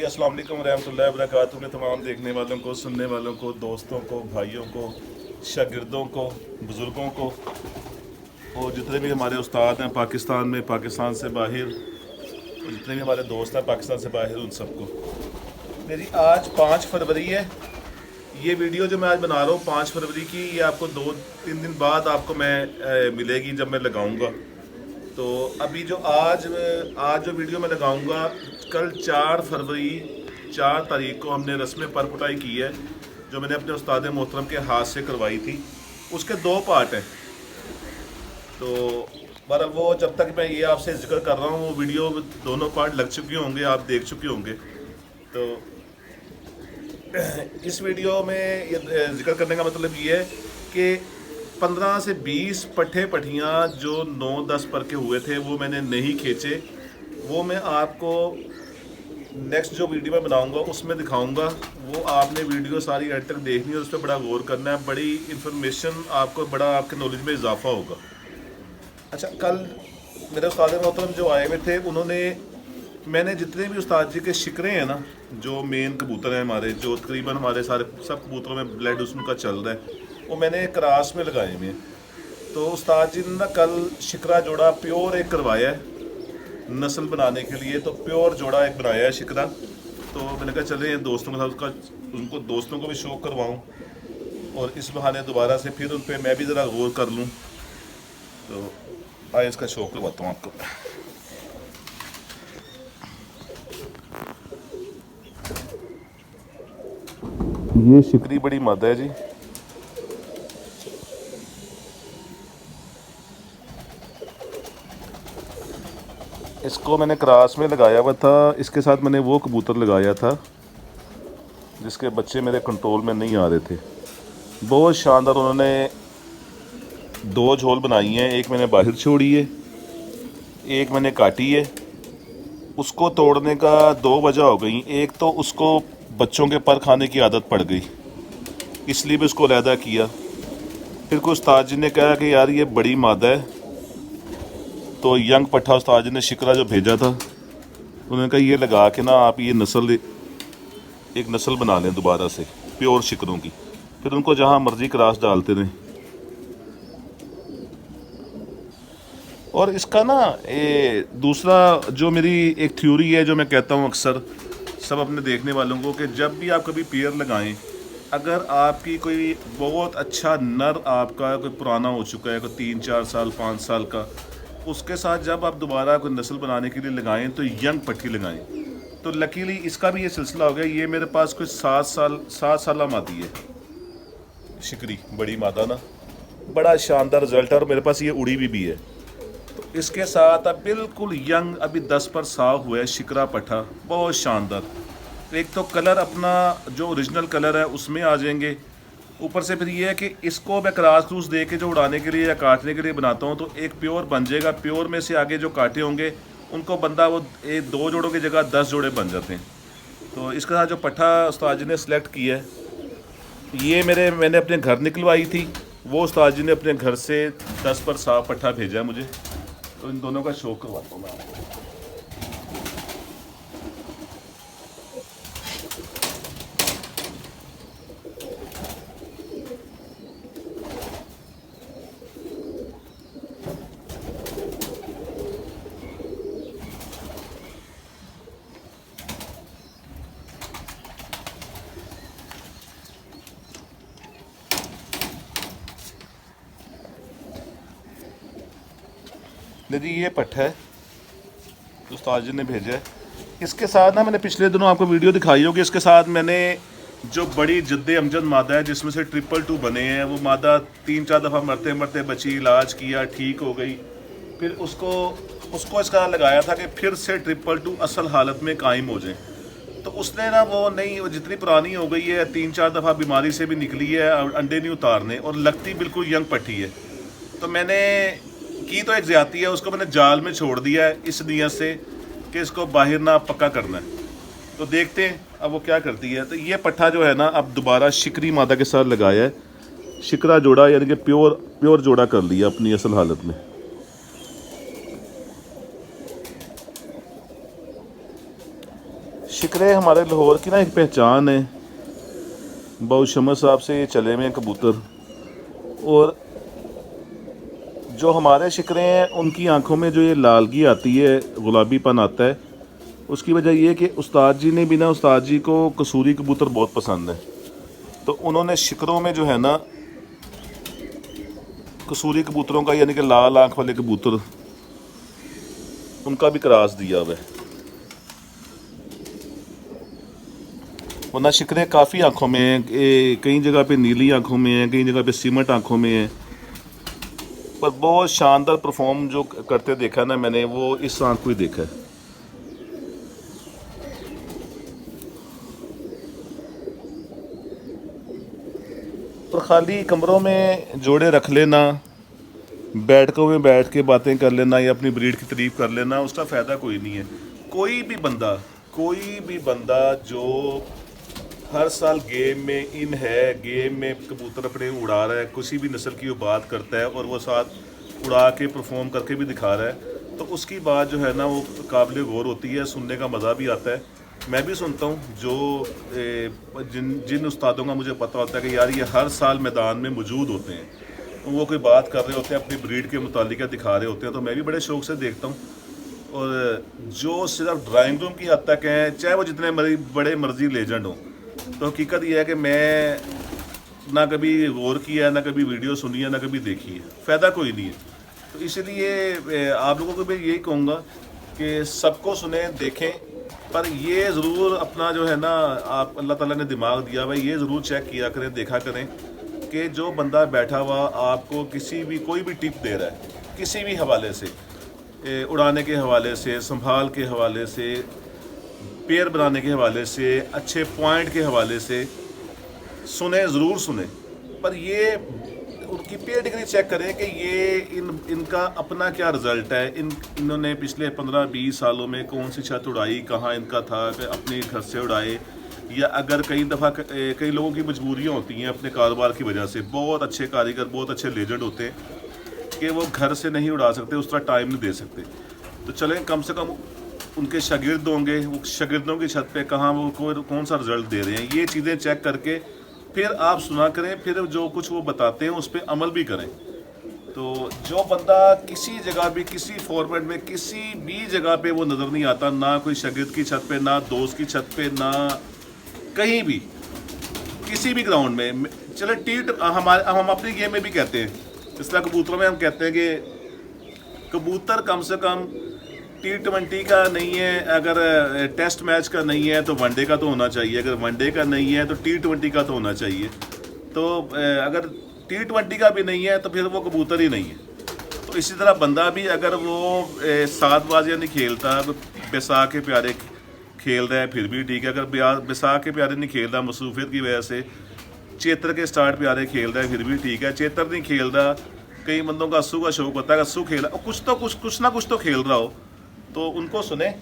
अस्सलाम वालेकुम रहमतुल्लाहि व बरकातुहू में तमाम देखने वालों को, सुनने वालों को, दोस्तों को, भाइयों को, शागिर्दों को, बुज़ुर्गों को और जितने भी हमारे उस्ताद हैं पाकिस्तान में, पाकिस्तान से बाहर, और जितने भी हमारे दोस्त हैं पाकिस्तान से बाहर, उन सबको मेरी आज 5 फरवरी है। ये वीडियो जो मैं आज बना रहा हूँ 5 फरवरी की, ये आपको 2-3 दिन बाद आपको मैं मिलेगी जब मैं लगाऊंगा। तो अभी जो आज जो वीडियो मैं लगाऊंगा, कल 4 फरवरी 4 तारीख को हमने रस्म परपुटाई की है, जो मैंने अपने उस्ताद मोहतरम के हाथ से करवाई थी। उसके 2 पार्ट हैं। तो पर वो जब तक मैं ये आपसे जिक्र कर रहा हूँ वो वीडियो दोनों पार्ट लग चुके होंगे, आप देख चुके होंगे। तो इस वीडियो में ये जिक्र करने का मतलब ये है कि 15 से 20 पट्ठे पट्टियाँ जो 9-10 पर के हुए थे वो मैंने नहीं खींचे। वो मैं आपको नेक्स्ट जो वीडियो में बनाऊंगा उसमें दिखाऊंगा। वो आपने वीडियो सारी एंड तक देखनी है, उस पर बड़ा गौर करना है, बड़ी इन्फॉर्मेशन आपको, बड़ा आपके नॉलेज में इजाफा होगा। अच्छा, कल मेरे उस्ताद मोहतरम जो आए हुए थे, उन्होंने, मैंने जितने भी उस्ताद जी के शिकरे हैं ना, जो मेन कबूतर हैं हमारे, जो तकरीबन हमारे सारे सब कबूतरों में ब्लड उनका चल रहा है, वो मैंने क्रास में लगाए हुए हैं। तो उस्ताद जी ने ना कल शिकरा जोड़ा प्योर एक करवाया है नस्ल बनाने के लिए। तो प्योर जोड़ा एक बनाया है शिकरा। तो मैंने कहा चले दोस्तों के साथ उसका, उनको दोस्तों को भी शौक़ करवाऊँ और इस बहाने दोबारा से फिर उन पर मैं भी ज़रा गौर कर लूँ। तो आए इसका शौक़ करवाता हूँ आपको। ये शिकरी बड़ी मादा है जी। इसको मैंने क्रास में लगाया हुआ था। इसके साथ मैंने वो कबूतर लगाया था जिसके बच्चे मेरे कंट्रोल में नहीं आ रहे थे। बहुत शानदार उन्होंने 2 झोल बनाई हैं। एक मैंने बाहर छोड़ी है, एक मैंने काटी है। उसको तोड़ने का 2 वजह हो गई। एक तो उसको बच्चों के पर खाने की आदत पड़ गई, इसलिए भी उसको अलहदा किया। फिर कोई उस्ताद जी ने कहा कि यार ये बड़ी मादा है, तो यंग पट्ठा उस्ताद जी ने शिकरा जो भेजा था, उन्होंने कहा ये लगा के ना आप ये नस्ल, एक नस्ल बना लें दोबारा से प्योर शिकरों की, फिर उनको जहाँ मर्जी क्रास डालते रहें। और इसका ना ये दूसरा जो मेरी एक थ्योरी है, जो मैं कहता हूँ अक्सर सब अपने देखने वालों को, कि जब भी आप कभी पेयर लगाएं, अगर आपकी कोई बहुत अच्छा नर आपका कोई पुराना हो चुका है, कोई 3-4 साल 5 साल का, उसके साथ जब आप दोबारा कोई नस्ल बनाने के लिए लगाएं तो यंग पट्टी लगाएं। तो लकीली इसका भी ये सिलसिला हो गया। ये मेरे पास कोई 7 साल मादी है शिकरी, बड़ी मादा ना, बड़ा शानदार रिजल्ट है। और मेरे पास ये उड़ी भी है। तो इसके साथ अब बिल्कुल यंग, अभी 10 पर साफ हुआ है शिकरा पट्ठा, बहुत शानदार। एक तो कलर अपना जो ओरिजिनल कलर है उसमें आ जाएंगे। ऊपर से फिर ये है कि इसको मैं क्रॉस क्रूस दे के जो उड़ाने के लिए या काटने के लिए बनाता हूँ, तो एक प्योर बन जाएगा। प्योर में से आगे जो काटे होंगे उनको बंदा वो 2 जोड़ों की जगह 10 जोड़े बन जाते हैं। तो इसके साथ जो पट्ठा उस्ताद जी ने सेलेक्ट किया है, ये मैंने अपने घर निकलवाई थी। वो उस्ताद जी ने अपने घर से 10 पर साफ पट्ठा भेजा है मुझे। तो इन दोनों का शौक़ करवाता हूँ मैं आपको। जी ये पट्ठा है उस्ताद जी ने भेजा है। इसके साथ ना मैंने पिछले दिनों आपको वीडियो दिखाई होगी, इसके साथ मैंने जो बड़ी जद्दे अमजद मादा है जिसमें से 222 बने हैं, वो मादा 3-4 दफ़ा मरते मरते बची, इलाज किया, ठीक हो गई। फिर उसको इसका लगाया था कि फिर से 222 असल हालत में कायम हो जाए। तो उसने ना वो नहीं, वो जितनी पुरानी हो गई है, 3-4 दफ़ा बीमारी से भी निकली है, अंडे नहीं उतारने, और लगती बिल्कुल यंग पट्टी है। तो मैंने की तो एक ज़्यादती है, उसको मैंने जाल में छोड़ दिया है इस नियत से कि इसको बाहर ना पक्का करना है। तो देखते हैं अब वो क्या करती है। तो ये पट्ठा जो है ना, अब दोबारा शिकरी मादा के साथ लगाया है। शिकरा जोड़ा यानी कि प्योर जोड़ा कर लिया अपनी असल हालत में। शिकरे हमारे लाहौर की ना एक पहचान है। बहुत शमस साहब से ये चले हुए हैं कबूतर। और जो हमारे शिकरे हैं उनकी आंखों में जो ये लालगी आती है, गुलाबीपन आता है, उसकी वजह ये है कि उस्ताद जी ने भी ना, उस्ताद जी को कसूरी कबूतर बहुत पसंद है, तो उन्होंने शिकरों में जो है ना कसूरी कबूतरों का यानी कि लाल आंख वाले कबूतर, उनका भी क्रॉस दिया हुआ है। वरना शिकरे काफ़ी आंखों में हैं, कई जगह पे नीली आंखों में हैं, कई जगह पे सीमट आंखों में हैं, पर बहुत शानदार परफॉर्म जो करते देखा ना मैंने, वो इस आंख को ही देखा है। और खाली कमरों में जोड़े रख लेना, बैठकों में बैठ के बातें कर लेना या अपनी ब्रीड की तारीफ कर लेना, उसका फ़ायदा कोई नहीं है। कोई भी बंदा जो हर साल गेम में इन है, गेम में कबूतर अपने उड़ा रहा है, किसी भी नस्ल की वो बात करता है और वो साथ उड़ा के परफॉर्म करके भी दिखा रहा है, तो उसकी बात जो है ना वो काबिल गौर होती है, सुनने का मज़ा भी आता है। मैं भी सुनता हूँ जो जिन उस्तादों का मुझे पता होता है कि यार ये हर साल मैदान में मौजूद होते हैं, वो कोई बात कर रहे होते हैं, अपनी ब्रीड के मुतालिक दिखा रहे होते हैं, तो मैं भी बड़े शौक से देखता हूँ। और जो सिर्फ ड्राइंग रूम की हद तक हैं, चाहे वो जितने बड़े मर्जी लेजेंड हों, तो हकीकत यह है कि मैं ना कभी गौर किया है, ना कभी वीडियो सुनी है, ना कभी देखी है, फ़ायदा कोई नहीं है। तो इसलिए आप लोगों को मैं यही कहूँगा कि सबको सुने, देखें, पर ये ज़रूर अपना जो है ना, आप अल्लाह ताला ने दिमाग दिया हुआ, ये ज़रूर चेक किया करें, देखा करें कि जो बंदा बैठा हुआ आपको कोई भी टिप दे रहा है, किसी भी हवाले से, उड़ाने के हवाले से, संभाल के हवाले से, पेयर बनाने के हवाले से, अच्छे पॉइंट के हवाले से, ज़रूर सुने, पर ये उनकी पेडिग्री चेक करें कि ये इनका अपना क्या रिज़ल्ट है, इन्होंने पिछले 15-20 सालों में कौन सी छत उड़ाई, कहाँ इनका था कि अपने घर से उड़ाए, या अगर कई दफ़ा कई लोगों की मजबूरियाँ होती हैं अपने कारोबार की वजह से, बहुत अच्छे कारीगर, बहुत अच्छे लेजेंड होते हैं कि वो घर से नहीं उड़ा सकते, उस तरह टाइम नहीं दे सकते, तो चलें कम से कम उनके शागिर्द होंगे, वो शागिर्दों की छत पे कहाँ वो कौन सा रिज़ल्ट दे रहे हैं, ये चीज़ें चेक करके फिर आप सुना करें, फिर जो कुछ वो बताते हैं उस पर अमल भी करें। तो जो बंदा किसी जगह भी, किसी फॉर्मेट में, किसी भी जगह पे वो नज़र नहीं आता, ना कोई शागिर्द की छत पे, ना दोस्त की छत पे, ना कहीं भी, किसी भी ग्राउंड में, चले हम अपनी गेम में भी कहते हैं, इस तरह कबूतरों में हम कहते हैं कि कबूतर कम से कम T20 का नहीं है, अगर टेस्ट मैच का नहीं है तो वनडे का तो होना चाहिए, अगर वनडे का नहीं है तो T20 का तो होना चाहिए, तो अगर T20 का भी नहीं है तो फिर वो कबूतर ही नहीं है। तो इसी तरह बंदा भी अगर वो 7 बाजियाँ नहीं खेलता, बैसाख के प्यारे खेल रहा है फिर भी ठीक है, अगर बैसाख के प्यारे नहीं खेल रहा मसरूफियत की वजह से, चेतर के स्टार्ट प्यारे खेल रहा है फिर भी ठीक है, चेतर नहीं खेल रहा, कई बंदों का अस्सू का शौक होता है, अस्सू खेल रहा, कुछ ना कुछ तो खेल रहा हो, तो उनको सुने।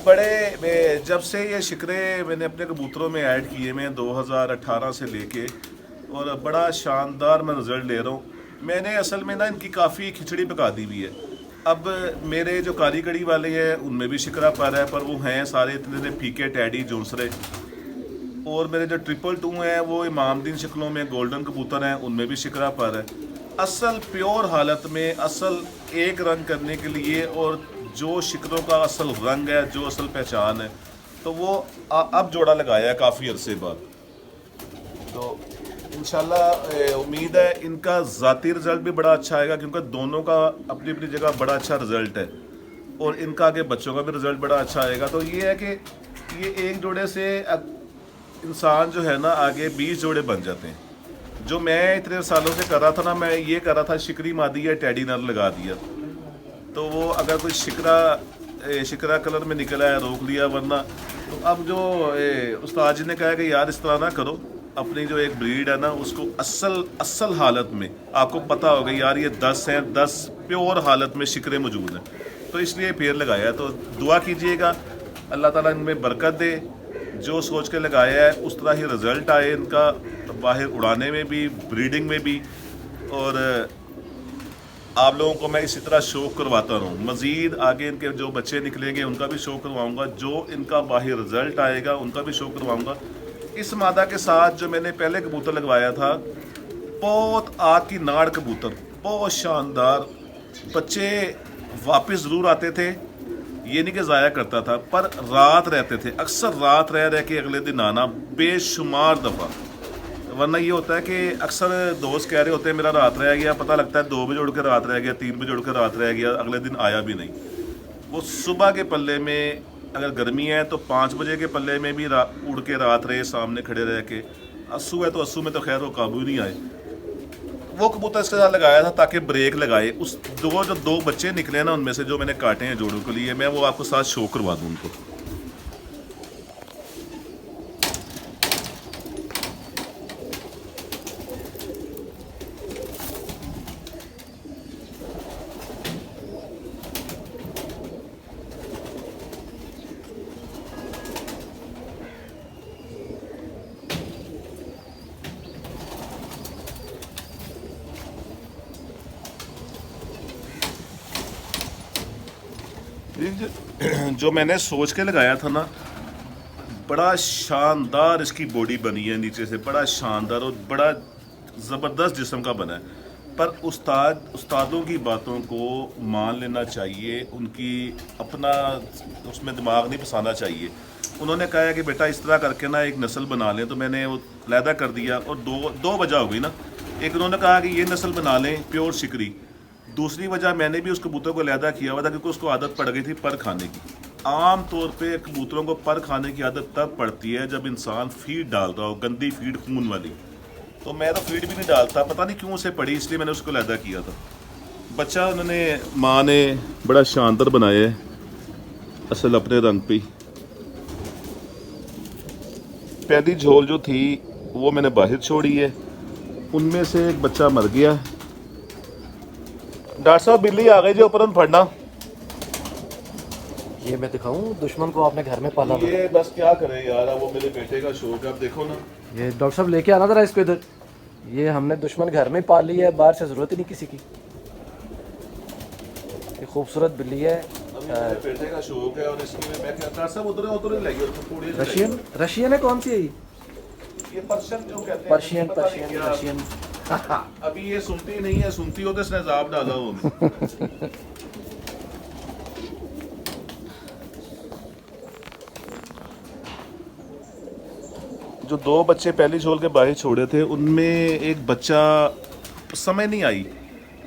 बड़े जब से ये शिकरे मैंने अपने कबूतरों में ऐड किए, मैं 2018 से लेके, और बड़ा शानदार मैं रिज़ल्ट ले रहा हूँ। मैंने असल में ना इनकी काफ़ी खिचड़ी पका दी हुई है। अब मेरे जो कारीगरी वाले हैं उनमें भी शिकरा पर है, पर वो हैं सारे इतने फीके टैडी जोंसरे, और मेरे जो 222 हैं वो इमामदीन शक्लों में गोल्डन कबूतर हैं, उनमें भी शिकरा पर है। असल प्योर हालत में, असल एक रंग करने के लिए, और जो शिकरों का असल रंग है, जो असल पहचान है, तो वो अब जोड़ा लगाया है काफ़ी अरसे बाद। तो इंशाल्लाह उम्मीद है इनका ज़ाती रिज़ल्ट भी बड़ा अच्छा आएगा, क्योंकि दोनों का अपनी अपनी जगह बड़ा अच्छा रिज़ल्ट है, और इनका आगे बच्चों का भी रिज़ल्ट बड़ा अच्छा आएगा। तो ये है कि ये एक जोड़े से इंसान जो है ना आगे 20 जोड़े बन जाते हैं। जो मैं इतने सालों से कर रहा था ना, मैं ये कर रहा था शिकरी मादी या टैडी नर लगा दिया, तो वो अगर कोई शिकरा कलर में निकला है रोक लिया, वरना तो अब जो उस्ताद जी ने कहा कि यार इस तरह ना करो, अपनी जो एक ब्रीड है ना उसको असल हालत में, आपको पता होगा यार ये 10 हैं, 10 प्योर हालत में शिकरे मौजूद हैं, तो इसलिए पेड़ लगाया। तो दुआ कीजिएगा अल्लाह ताला इनमें बरकत दे, जो सोच के लगाया है उस तरह ही रिज़ल्ट आए इनका, बाहर उड़ाने में भी, ब्रीडिंग में भी। और आप लोगों को मैं इसी तरह शौक करवाता रहूँ। मज़ीद आगे इनके जो बच्चे निकलेंगे उनका भी शौक करवाऊँगा, जो इनका बाहर रिज़ल्ट आएगा उनका भी शौक करवाऊँगा। इस मादा के साथ जो मैंने पहले कबूतर लगवाया था, बहुत आग की नाड़ कबूतर, बहुत शानदार बच्चे वापस ज़रूर आते थे, ये नहीं कि ज़ाया करता था, पर रात रहते थे, अक्सर रात रह के अगले दिन आना, बेशुमार दफ़ा। वरना ये होता है कि अक्सर दोस्त कह रहे होते हैं मेरा रात रह गया, पता लगता है 2 बजे उड़ के रात रह गया, 3 बजे उड़ के रात रह गया, अगले दिन आया भी नहीं। वो सुबह के पल्ले में अगर गर्मी है तो 5 बजे के पल्ले में भी उड़ के रात रहे, सामने खड़े रह के। अस्सू है तो अस्सू में तो खैर वो काबू ही नहीं आए। वो कबूतर इसके साथ लगाया था ताकि ब्रेक लगाए। उस जो दो बच्चे निकले ना, उनमें से जो मैंने काटे हैं जोड़ों के लिए, मैं वो आपको साथ शो करवा दूँ उनको। जो मैंने सोच के लगाया था ना, बड़ा शानदार इसकी बॉडी बनी है नीचे से, बड़ा शानदार और बड़ा ज़बरदस्त जिस्म का बना है। पर उस्तादों की बातों को मान लेना चाहिए, उनकी अपना उसमें दिमाग नहीं फंसाना चाहिए। उन्होंने कहा है कि बेटा इस तरह करके ना एक नस्ल बना लें, तो मैंने वो लैदा कर दिया और दो वजह हो गई ना। एक उन्होंने कहा कि ये नस्ल बना लें प्योर शिकरी, दूसरी वजह मैंने भी उस कबूतर को लैदा किया हुआ था क्योंकि उसको आदत पड़ गई थी पर खाने की। आम तौर पे कबूतरों को पर खाने की आदत तब पड़ती है जब इंसान फीड डालता हो, गंदी फीड खून वाली। तो मैं तो फीड भी नहीं डालता, पता नहीं क्यों उसे पड़ी, इसलिए मैंने उसको लैदा किया था। बच्चा उन्होंने माँ ने बड़ा शानदार बनाया है, असल अपने रंग पे। पहली झोल जो थी वो मैंने बाहर छोड़ी है, उनमें से एक बच्चा मर गया। डॉक्टर साहब बिल्ली आ गई जो ऊपर फड़ना। ये मैं दिखाऊं, दुश्मन को आपने घर में पाला था। ये बस क्या करे यार, वो मेरे बेटे का शौक है, आप देखो ना। ये डॉक्टर साहब लेके आना जरा इसको इधर। ये हमने दुश्मन घर में पाल ली है, बाहर से जरूरत ही नहीं किसी की। ये खूबसूरत बिल्ली है, मेरे बेटे का शौक है और इसकी मैं कहता सब उधर लगी थोड़ी रशियन। रशियन है कौन सी है ये पर्शियन जो कहते हैं, पर्शियन पर्शियन रशियन। अभी ये सुनती नहीं है, सुनती हो तो इसने जाब डाला हो। जो 2 बच्चे पहली झोल के बाहर छोड़े थे, उनमें एक बच्चा समय नहीं आई।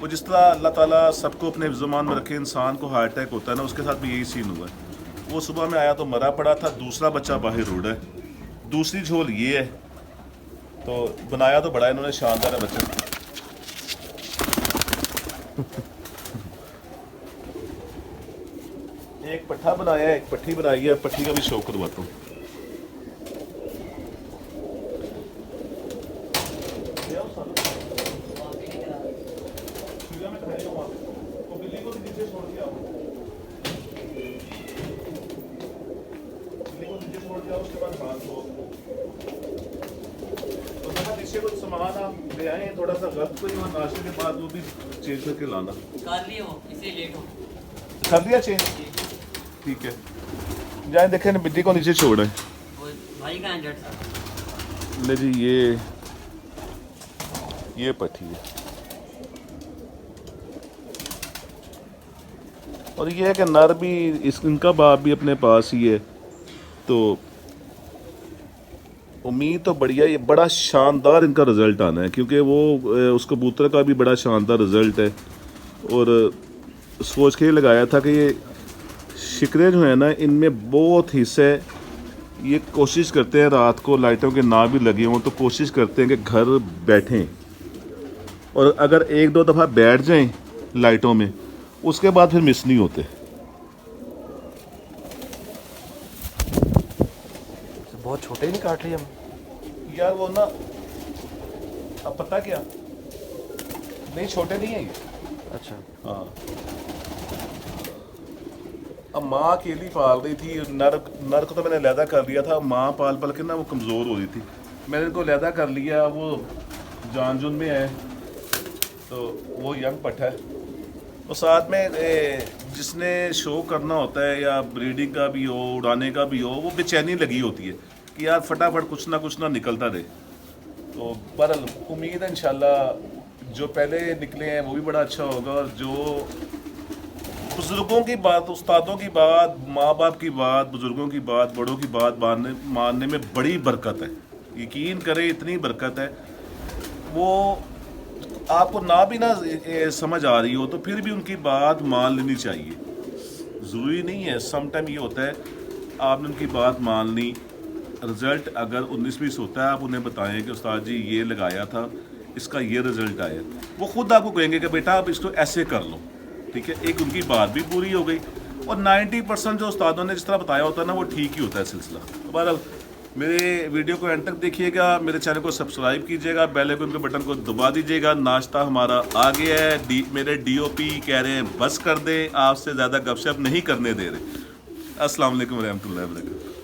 वो जिस तरह अल्लाह ताला सबको अपने ज़ुबान में रखे, इंसान को हार्ट अटैक होता है ना, उसके साथ भी यही सीन हुआ है। वो सुबह में आया तो मरा पड़ा था, दूसरा बच्चा बाहर उड़ा है। दूसरी झोल ये है, तो बनाया तो बड़ा इन्होंने शानदार है बच्चा। एक पट्ठा बनाया है, एक पट्टी बनाई है, पट्टी का भी शौक करवाता हूँ। सामान आप ले आए थोड़ा सा गलत कोई, और नाश्ते के बाद वो भी चेंज करके लाना। कर लिए हो, इसे लेट हो कर दिया चेंज, ठीक है। जाए देखें ना, बिल्ली को नीचे छोड़ है। वो भाई का एंजर्ड सर। ले जी, ये पट्टी है और ये है कि नर भी इनका बाप भी अपने पास ही है, तो उम्मीद तो बढ़िया। ये बड़ा शानदार इनका रिज़ल्ट आना है क्योंकि वो उस कबूतर का भी बड़ा शानदार रिज़ल्ट है। और सोच के लगाया था कि ये शिकरे जो है ना, इनमें बहुत हिस्से ये कोशिश करते हैं रात को लाइटों के ना भी लगे हों तो कोशिश करते हैं कि घर बैठें, और अगर 1-2 दफ़ा बैठ जाएं लाइटों में, उसके बाद फिर मिस नहीं होते। बहुत छोटे नहीं काट रही हम यार, वो ना, अब पता क्या, नहीं छोटे नहीं है ये। अच्छा हाँ, अब माँ अकेली पाल रही थी, नर को तो मैंने अलहदा कर लिया था, माँ पाल पाल के ना वो कमज़ोर हो रही थी, मैंने इनको अलहदा कर लिया, वो जान जुन में है, तो वो यंग पट्ठा है। और साथ में जिसने शो करना होता है या ब्रीडिंग का भी हो, उड़ाने का भी हो, वो बेचैनी लगी होती है कि यार फटाफट कुछ ना निकलता रहे। तो बहरहाल उम्मीद है इंशाल्लाह जो पहले निकले हैं वो भी बड़ा अच्छा होगा, और जो बुज़ुर्गों की बात, उस्तादों की बात, माँ बाप की बात, बुज़ुर्गों की बात, बड़ों की बात मानने में बड़ी बरकत है। यकीन करें इतनी बरकत है, वो आपको ना भी ना समझ आ रही हो तो फिर भी उनकी बात मान लेनी चाहिए। ज़रूरी नहीं है, सम टाइम ये होता है आपने उनकी बात मान ली, रिज़ल्ट अगर 19-20 होता है, आप उन्हें बताएं कि उस्ताद जी ये लगाया था, इसका ये रिज़ल्ट आया, वो खुद आपको कहेंगे कि बेटा आप इसको ऐसे कर लो, ठीक है। एक उनकी बात भी पूरी हो गई, और 90% जो उस्तादों ने जिस तरह बताया होता है ना, वो ठीक ही होता है सिलसिला। तो बहरहाल मेरे वीडियो को एंड तक देखिएगा, मेरे चैनल को सब्सक्राइब कीजिएगा, बेल आइकन के बटन को दबा दीजिएगा। नाश्ता हमारा आ गया है, मेरे DOP कह रहे हैं बस कर दें, आपसे ज़्यादा गपशप नहीं करने दे रहे। अस्सलाम वालेकुम रहमतुल्लाहि व बरकातहू।